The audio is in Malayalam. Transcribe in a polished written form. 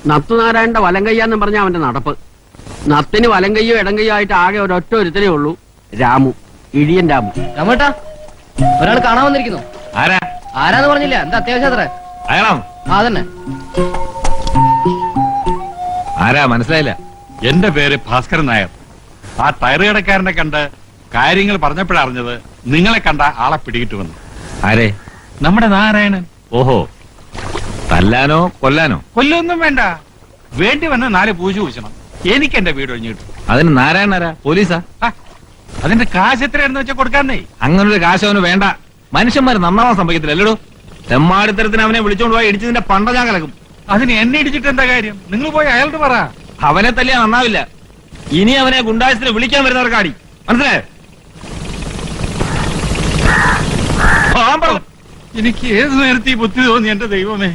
നത്തുനാരായണന്റെ വലങ്കയ്യാന്ന് പറഞ്ഞ അവന്റെ നടപ്പ്. നത്തിന് വലങ്കയ്യോ ഇടങ്കയ്യോ ആയിട്ട് ആകെ ഒരൊറ്റ ഒരുത്തരേ ഉള്ളൂ, രാമു, ഇടിയൻ രാമു. രാമേട്ടാ, ഒരാൾ കാണാൻ വന്നിരിക്കുന്നു. ആരാന്ന് പറഞ്ഞില്ല, എന്താ അത്യാവശ്യം അത്ര? അതന്നെ. ആരാ മനസ്സിലായില്ല? എന്റെ പേര് ഭാസ്കരൻ നായർ. ആ ടയർ കടക്കാരനെ കണ്ട് കാര്യങ്ങൾ പറഞ്ഞപ്പോഴറിഞ്ഞത് നിങ്ങളെ കണ്ട ആളെ പിടികിട്ടുമെന്ന്. ആരെ? നമ്മുടെ നാരായണൻ. ഓഹോ, തല്ലാനോ കൊല്ലാനോ? കൊല്ലൊന്നും വേണ്ട, വേണ്ടി വന്ന 4 പൂജ പൂശണം. എനിക്ക് എന്റെ വീട് ഒഴിഞ്ഞു കിട്ടും. അതിന് നാരായണനാരാ? പോലീസാ? അതിന്റെ കാശ് എത്രയാണെന്ന് വെച്ചാൽ കൊടുക്കാന്നേ. അങ്ങനൊരു കാശ് അവന് വേണ്ട. മനുഷ്യന്മാര് നന്നാവാൻ സംഭവിക്കത്തില്ല അല്ലടോ. തെമ്മാടിത്തരത്തിന് അവനെ വിളിച്ചോണ്ട് പോയി ഇടിച്ചതിന്റെ പണ്ട ഞാൻ കലക്കും. അതിന് എന്നെ ഇടിച്ചിട്ട് എന്താ കാര്യം? നിങ്ങൾ പോയി അയാളോട് പറ. അവനെ തല്ലിയാ നന്നാവില്ല. ഇനി അവനെ ഗുണ്ടായത്തിന് വിളിക്കാൻ വരുന്നവർക്കാടി, മനസ്സിലായോ? എനിക്ക് ഏത് നേരത്തെ ഈ ബുദ്ധി തോന്നി എന്റെ ദൈവമേ.